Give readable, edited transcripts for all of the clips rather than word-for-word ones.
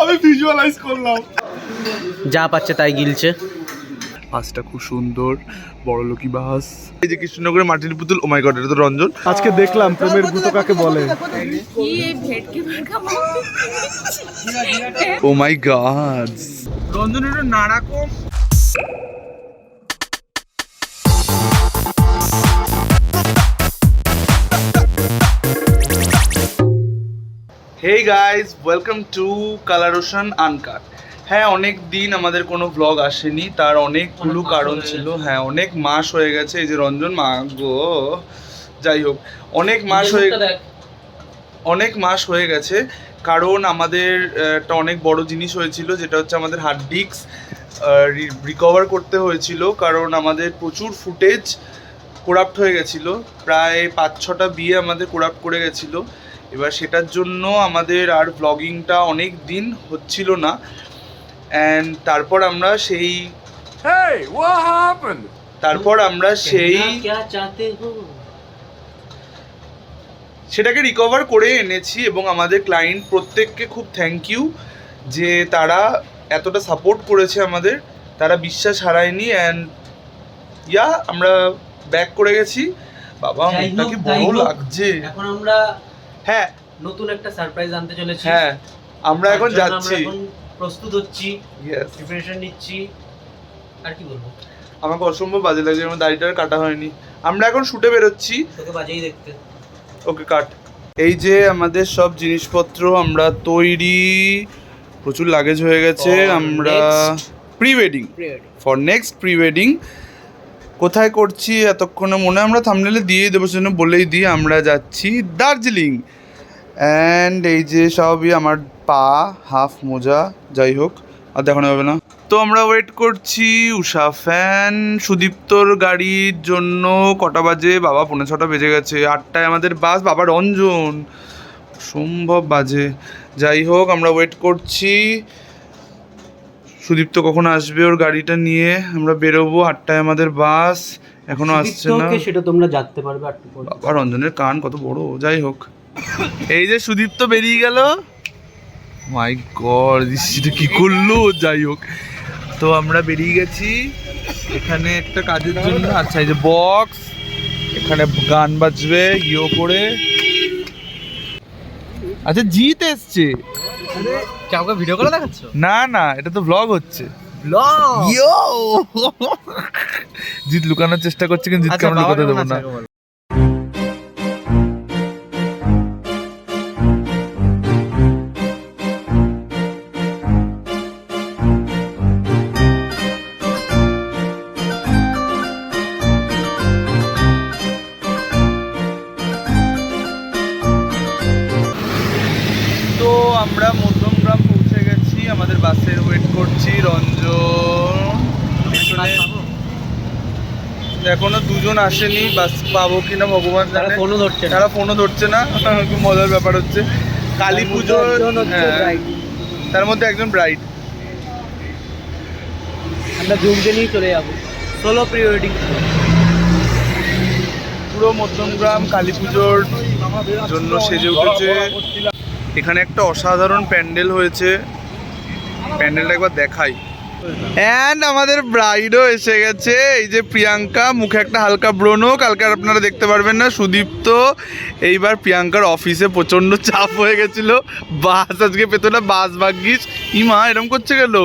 আমি ভিজুয়ালাইজ করলাম, যা পাচ্ছে তাই গিলছে। বাসটা খুব সুন্দর, বড়লোকি বাস। এই যে কৃষ্ণনগরের মাটির পুতুল, ও মাই গড, এটা তো রঞ্জন। আজকে দেখলাম প্রেমের ভূত কাকে বলে। ও মাই গড, রঞ্জন এটা নারাকম। Hey guys, welcome to colour ocean uncut. হ্যাঁ, অনেক দিন আমাদের কোনো ব্লগ আসেনি, তার অনেকগুলো কারণ ছিল। হ্যাঁ, অনেক মাস হয়ে গেছে। এই যে রঞ্জন, মা গো, যাই হোক, অনেক মাস হয়ে গেছে। কারণ আমাদের একটা অনেক বড় জিনিস হয়েছিল, যেটা হচ্ছে আমাদের হার্ড ডিস্ক রিকভার করতে হয়েছিল। কারণ আমাদের প্রচুর ফুটেজ কোরাপ্ট হয়ে গেছিলো, প্রায় 5-6টা বিয়ে আমাদের কোরাপ্ট করে গেছিলো। এবার সেটার জন্য আমাদের আর ব্লগিংটা অনেক দিন হচ্ছিল না। অ্যান্ড তারপর আমরা সেটাকে রিকভার করে এনেছি। এবং আমাদের ক্লায়েন্ট প্রত্যেককে খুব থ্যাংক ইউ, যে তারা এতটা সাপোর্ট করেছে আমাদের, তারা বিশ্বাস হারায়নি। অ্যান্ড আমরা ব্যাক করে গেছি। বাবা, মুখটা কি বড় লাগছে। এখন আমরা হ্যাঁ নতুন একটা সারপ্রাইজ আনতে চলেছি। হ্যাঁ, আমরা এখন যাচ্ছি, প্রস্তুত হচ্ছি, প্রিপারেশন নিচ্ছি। আর কি বলবো, আমাকে অসম্ভব বাজে লাগছে, আমার দাড়িটা কাটা হয়নি। আমরা এখন শুটে বেরোচ্ছি, তোকে বাজেই দেখতে। ওকে কাট। এই যে আমাদের সব জিনিসপত্র আমরা তৈরি, প্রচুর লাগেজ হয়ে গেছে। আমরা pre wedding, for next pre wedding কোথায় করছি এতক্ষণে মনে হয় আমরা থাম্বনেলে দিয়েই দেবো, সেজন্য বলেই দিই, আমরা যাচ্ছি দার্জিলিং। অ্যান্ড এই যে সবই আমার পা, হাফ মোজা, যাই হোক, আর দেখানো যাবে না। তো আমরা ওয়েট করছি উষা ফ্যান, সুদীপ্তর গাড়ির জন্য। কটা বাজে বাবা? 5:45 বেজে গেছে। 8টায় আমাদের বাস। বাবা রঞ্জন, সম্ভব বাজে। যাই হোক, আমরা ওয়েট করছি সুদীপ্ত কখন আসবে ওর গাড়িটা নিয়ে। আমরা বেরোবো, 8টায় আমাদের বাস, এখনো আসছে না। সেটা তোমরা জানতে পারবে একটু পরে। বাবা রঞ্জনের কান কত বড়। যাই হোক, এই যে সুদীপ্ত বেরিয়ে গেল। মাই গড, সেটা কি করলো? যাই হোক, তো আমরা বেরিয়ে গেছি এখানে একটা কাজের জন্য। আচ্ছা, এই যে বক্স, এখানে গান বাজবে ইয়ো করে। আচ্ছা, জিৎ এসছে। কাউকে ভিডিও করে দেখাচ্ছ? না না, এটা তো ব্লগ হচ্ছে। ব্লগ ইয়ো, জিৎ লুকানোর চেষ্টা করছে, কিন্তু জিৎকে আমরা লুকাতে দেবো না। তো আমরা মধ্যমগ্রাম পৌঁছে গেছি, আমাদের বাসের ওয়েট করছি। রঞ্জন এখনো দুজন আসেনি, বাস পাবো কিনা ভগবান জানে। তারা ফোনও ধরছে না, খুব মজার ব্যাপার হচ্ছে। কালী পুজো, তার মধ্যে একজন ব্রাইড। আমরা জুমকে নিয়ে চলে যাবো, সোলো প্রি ওয়েডিং। পুরো মধ্যমগ্রাম কালী পুজোর জন্য সেজে উঠেছে। এখানে একটা অসাধারণ প্যান্ডেল হয়েছে, প্যান্ডেলটা একবার দেখাই। অ্যান্ড আমাদের ব্রাইডও এসে গেছে, এই যে প্রিয়াঙ্কা, মুখে একটা হালকা ব্রণ। কালকে আর আপনারা দেখতে পারবেন না। সুদীপ্ত, এইবার প্রিয়াঙ্কার অফিসে প্রচণ্ড চাপ হয়ে গেছিলো, বাস আজকে পেত না। বাস ভাগ্যিস। ইমা এরম করছে গেল,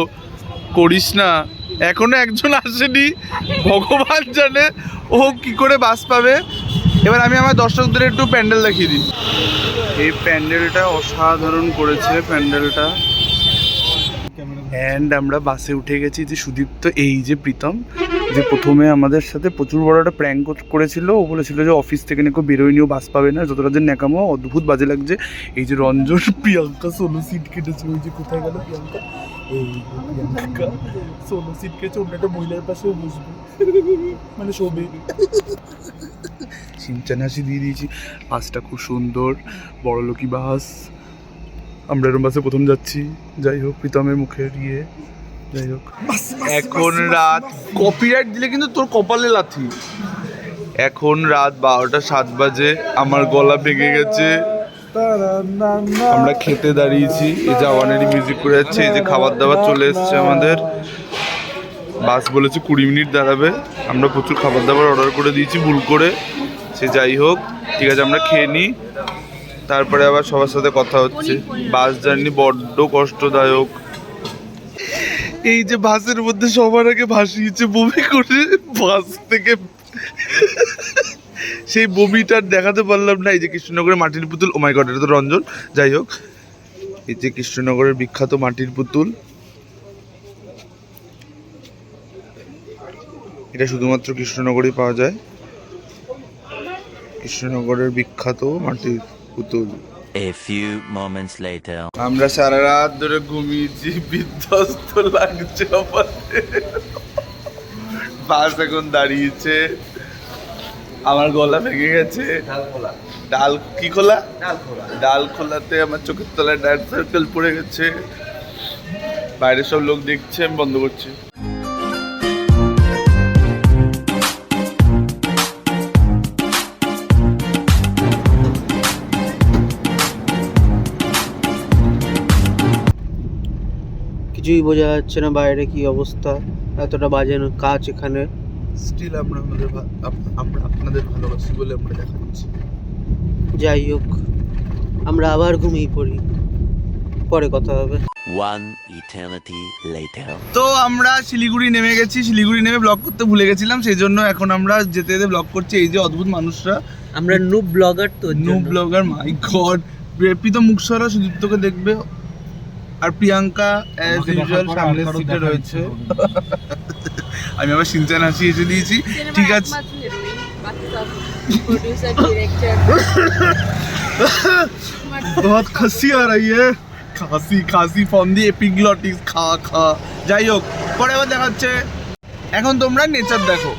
করিস না। এখনো একজন আসেনি, ভগবান জানে ও কি করে বাস পাবে। এবার আমি আমার দর্শকদের একটু প্যান্ডেল দেখিয়ে দিই। এই প্যান্ডেলটা অসাধারণ করেছে প্যান্ডেলটা। অ্যান্ড আমরা বাসে উঠে গেছি। যে সুদীপ্ত, এই যে প্রীতম, যে প্রথমে আমাদের সাথে প্রচুর বড় একটা প্র্যাঙ্ক করেছিল। ও বলেছিল যে অফিস থেকে নাকি বেরোয় নিয়েও বাস পাবে না, যতটা যে ন্যাকামো, অদ্ভুত বাজে লাগছে। এই যে রঞ্জন, প্রিয়াঙ্কা সোলো সিট কেটেছে। ওই যে কোথায় গেল প্রিয়াঙ্কা? এই প্রিয়াঙ্কা সোলো সিট কেটেছে, অন্য একটা মহিলার পাশেও বসবে, মানে শোবে। সিনচান হাসি দিয়ে দিয়েছি। বাসটা খুব সুন্দর, বড়লোকি বাস। আমরা এরম বাসে প্রথম যাচ্ছি। যাই হোক, প্রীতমের মুখে গিয়ে, যাই হোক, এখন রাত, কপিরাইট দিলে কিন্তু তোর কপালে লাথি। এখন রাত 12টা 7 বাজে, আমার গলা ভেঙে গেছে, আমরা খেতে দাঁড়িয়েছি, এই যে আওয়ানেরই মিউজিক করে যাচ্ছে, এই যে খাবার দাবার চলে এসছে আমাদের। বাস বলেছে 20 মিনিট দাঁড়াবে, আমরা প্রচুর খাবার দাবার অর্ডার করে দিয়েছি ভুল করে। সে যাই হোক, ঠিক আছে আমরা খেয়ে নিই, তারপরে আবার সবার সাথে কথা হচ্ছে। বাস জার্নি বড্ড কষ্টদায়ক। এই যে বাসের মধ্যে সবার আগে ভাসিয়েছে বমি করে বাস থেকে, সেই বমিটা দেখাতে পারলাম না। এই যে কৃষ্ণনগরের মাটির পুতুল, ও মাই গড, এটা তো রঞ্জন। যাই হোক, এই যে কৃষ্ণনগরের বিখ্যাত মাটির পুতুল, এটা শুধুমাত্র কৃষ্ণনগরেই পাওয়া যায়। কৃষ্ণনগরের বিখ্যাত মাটির পুতুল। A few moments later. আমরা সারা রাত ধরে ঘুমিয়েছি, বিধ্বস্ত লাগছে আমাদের। বাস এখন দাঁড়িয়েছে, আমার গলা ভেঙে গেছে। ডাল কি খোলা? ডাল খোলাতে আমার চোখের তলায় ডার্ক সার্কেল পড়ে গেছে। বাইরে সব লোক দেখছে, আমি বন্ধ করছি। কিছুই বোঝা যাচ্ছে না বাইরে কি অবস্থা, এতটা বাজে কাজ এখানে। স্টিল আমরা আপনাদের ভালোবাসি বলে আমরা দেখাচ্ছি। যাই হোক, আমরা আবার ঘুমিয়ে পড়ি, পরে কথা হবে। One eternity later. তো আমরা শিলিগুড়ি নেমে গেছি, শিলিগুড়ি নেমে ব্লগ করতে ভুলে গেছিলাম, সেই জন্য এখন আমরা যেতে যেতে ব্লগ করছি। এই যে অদ্ভুত মানুষরা, আমরা নুব ব্লগার, তো নো ব্লগার, মাই গড। প্রীতম মুখসরা সুদীপ্তকে দেখবে, আর প্রিয়াঙ্কা অ্যাজ ইউজুয়াল সামনের সিটে রয়েছে। আমি আবার সিনচান হাসি এসে দিয়েছি, ঠিক আছে। बहुत খাসি आ रही है, খাসি ফ্রম দি এপিগ্লটিস, খা। যাই হোক, পরে আবার দেখা হচ্ছে। এখন তোমরা নেচার দেখো।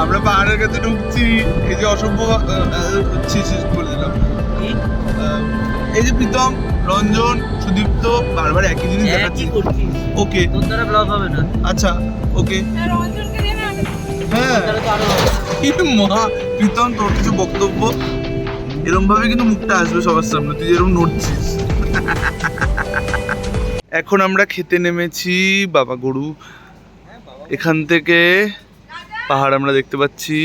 আমরা পাহাড়ের কাছে ঢুকছি, এই যে অসভ্য শেষ করে দিলাম। এই যে প্রীতম, রঞ্জন, সুদীপ্ত বারবার একই জিনিস দেখাচ্ছি। ওকে, তোর দ্বারা ব্লগ হবে না। আচ্ছা ওকে। হ্যাঁ মা, প্রীতম তোর কিছু বক্তব্য? এরম ভাবে কিন্তু মুখটা আসবে সবার সামনে, তুই যেরকম নড়ছিস। এখন আমরা খেতে নেমেছি বাবা গরু। এখান থেকে পাহাড় আমরা দেখতে পাচ্ছি।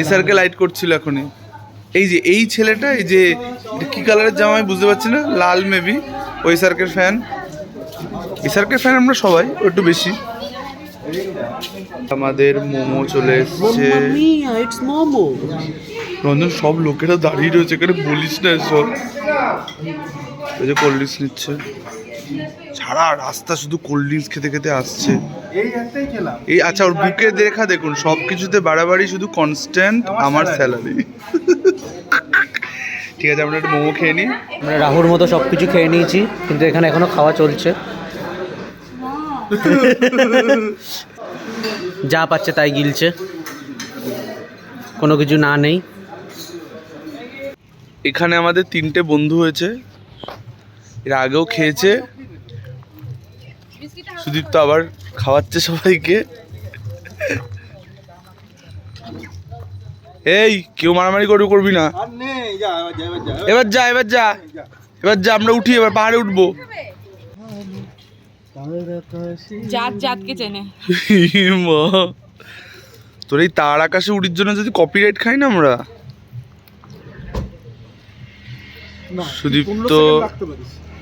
এসআরকে লাইট করছিল এখনই। এই যে এই ছেলেটা, এই যে কি কালারের জামা আমি বুঝতে পারছি না, লাল মেবি, ওই এসআরকের ফ্যান। এসআরকের ফ্যান আমরা সবাই, একটু বেশি। আমাদের মোমো চলে এসছে। রঞ্জন, সব লোকেরা দাঁড়িয়ে রয়েছে এখানে, বলিস না সব। এই যে কোল্ড ড্রিঙ্কস নিচ্ছে, সারা রাস্তা শুধু কোল্ড ড্রিঙ্কস খেতে খেতে আসছে। এই আচ্ছা, ওর বুকে দেখা দেখুন, সব কিছুতে বাড়াবাড়ি, শুধু কনস্ট্যান্ট আমার স্যালারি। ঠিক আছে, আমরা একটু মোমো খেয়ে নিই। আমরা রাহুর মতো সব কিছু খেয়ে নিয়েছি, কিন্তু এখানে এখনো খাওয়া চলছে। যা পাচ্ছে তাই গিলছে, কোনো কিছু না নেই। এখানে আমাদের 3টে বন্ধু হয়েছে, এর আগেও খেয়েছে। সুদীপ তো আবার খাওয়াচ্ছে সবাইকে। এই কেউ মারামারি করবি না। এবার যা, আমরা উঠি, এবার পাহাড়ে উঠবো। জাতকে চেনে। মা, তোর এই তার আকাশে উড়ির জন্য যদি কপিরাইট খাই না আমরা। সুদীপ তো,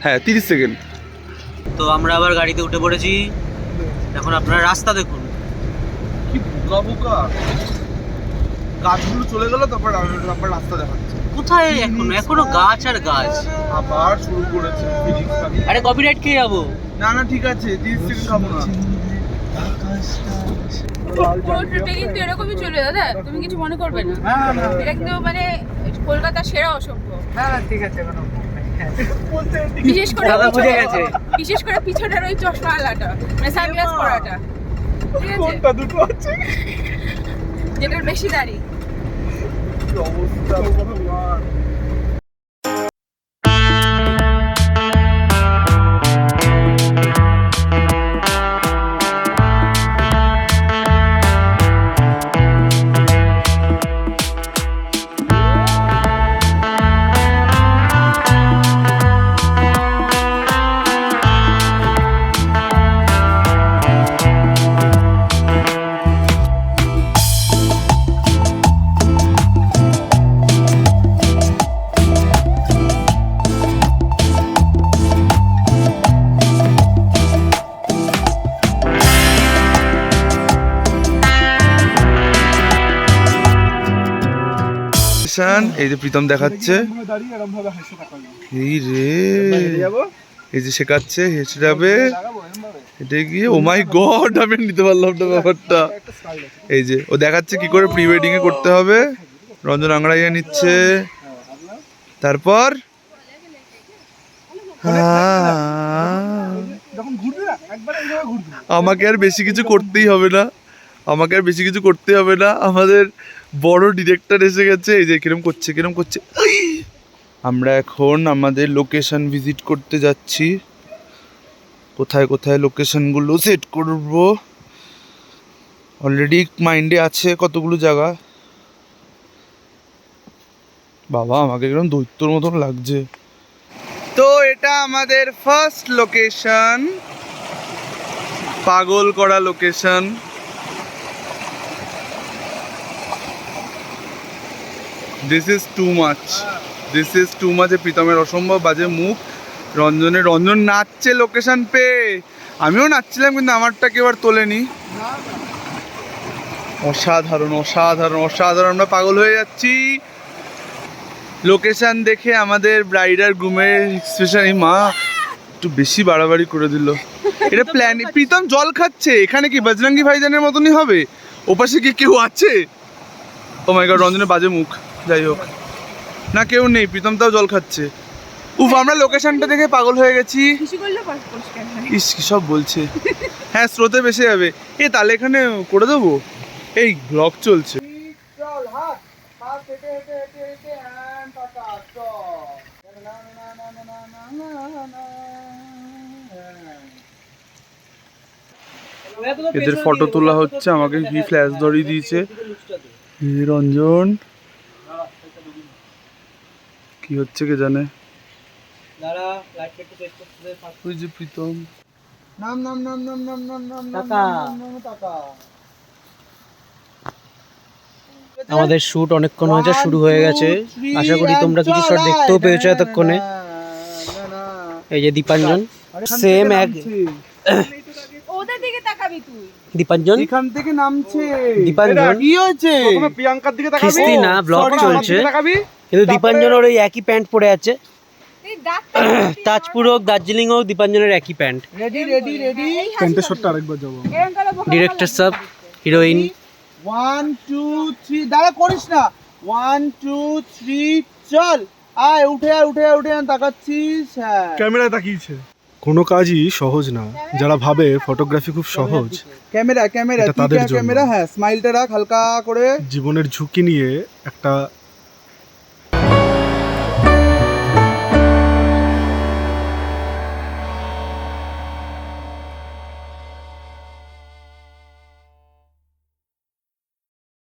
হ্যাঁ 30 সেকেন্ড। তো আমরা আবার গাড়িতে উঠে পড়েছি। এখন আপনারা রাস্তা দেখুন। কি বোকা বোকা, গাছগুলো চলে গেল, তারপর রাস্তা দেখাচ্ছে। কোথায় এখনো গাছ আর গাছ। আবার শুরু করেছে ফিজিক্স। আরে কপিরাইট খেয়ে যাবো। না না ঠিক আছে, 30 সেকেন্ড খাবো না। পুরো ট্রিপে কিন্তু এরকমই চলবে দাদা, তুমি কিছু মনে করবে না। এটা কিন্তু মানে কলকাতার সেরা অসম্ভব। ঠিক আছে, বিশেষ করে দাদা বুঝে গেছে। বিশেষ করে পিছনের ওই চশমা আলাটা, মানে সানগ্লাস পরাটা, ঠিক আছে, কোনটা দুটো আছে? যেটার বেশি দাড়ি। কি অবস্থা ভগবান। এই যে প্রীতম দেখাচ্ছে, এই রে এই যে শেখাচ্ছে, হেসে যাবে এটা গিয়ে। ও মাই গড, আমি নিতে পারলাম না ব্যাপারটা। এই যে ও দেখাচ্ছে কি করে প্রি ওয়েডিং এ করতে হবে। রঞ্জন আংড়াইয়া নিচ্ছে, তারপর আমাকে আর বেশি কিছু করতেই হবে না, আমাকে আর বেশি কিছু করতে হবে না। আমাদের বড় ডিরেক্টর এসে গেছে। এই যে কিরম করছে কিরম করছে। আমরা এখন আমাদের লোকেশন ভিজিট করতে যাচ্ছি। কোথায় কোথায় লোকেশনগুলো সেট করব অলরেডি মাইন্ডে আছে কতগুলো জায়গা। বাবা আমাকে কিরম দৈত্যর মতন লাগছে। তো এটা আমাদের ফার্স্ট লোকেশন, পাগল করা location. This is too much, this is too much. প্রীতমের অসম্ভব বাজে মুখ। রঞ্জন নাচছে লোকেশন পেয়ে, আমিও নাচছিলাম কিন্তু আমারটা কেউ আর তোলেনি। অসাধারণ অসাধারণ অসাধারণ, আমরা পাগল হয়ে যাচ্ছি লোকেশন দেখে। আমাদের ব্রাইড আর গ্রুমের এক্সপ্রেশন, এই মা একটু বেশি বাড়াবাড়ি করে দিল। এটা প্ল্যান। প্রীতম জল খাচ্ছে, এখানে কি বজরঙ্গি ভাইজানের মতনই হবে? ওপাশে কি কেউ আছে? ও মাই গড, রঞ্জনের বাজে মুখ। যাই হোক, না কেউ নেই, প্রীতম তাও জল খাচ্ছে। উফ, আমরা লোকেশনটা দেখে পাগল হয়ে গেছি। কিছু করলে পরিষ্কার হয়। ইস কি সব বলছে। হ্যাঁ স্রোতে ভেসে যাবে। এ তাহলে এখানে করে দেবো, এই ব্লগ চলছে। এদের ফটো তোলা হচ্ছে, আমাকে কি ফ্ল্যাশ ধরিয়ে দিয়েছে। রঞ্জন কি হচ্ছে কে জানে। ওই যে প্রীতম, নাম নাম নাম নাম নাম নাম নাম নাম টাকা। আমাদের শুট অনেকক্ষণ হয়েছে, শুরু হয়ে গেছে। আশা করি তোমরা কিছু শট দেখতেও পেয়েছো এতক্ষণে। এই যে দীপাঞ্জন, সেম এক। ওদের দিকে তাকাবি তুই। দীপাঞ্জন এখান থেকে নামছে। দীপাঞ্জন কি হয়েছে? প্রথমে প্রিয়াঙ্কার দিকে তাকাবি। খিস্তি না, ব্লগ চলছে। কিন্তু দীপাঞ্জন ওর ওই একই প্যান্ট পরে আছে। এই ডাক তাজপুর হোক দার্জিলিং হোক, দীপাঞ্জনের একই প্যান্ট। Ready ready ready. প্যান্টের শটটা আরেকবার যাবো। এরকম কালো বোকা ডিরেক্টর সাহেব, হিরোইন। 1 2 3 দাঁড়া করিস না। 1 2 3 চল। আয় উঠে আয় উঠে আয় উঠে আয়, তাকাচ্ছিস? হ্যাঁ ক্যামেরায় তাকিয়েছে। কোনো কাজই সহজ না। যারা ভাবে ফটোগ্রাফি খুব সহজ, ক্যামেরা ক্যামেরা এটা তাদের জন্য। ক্যামেরা, হ্যাঁ স্মাইলটা রাখ হালকা করে। জীবনের ঝুঁকি নিয়ে একটা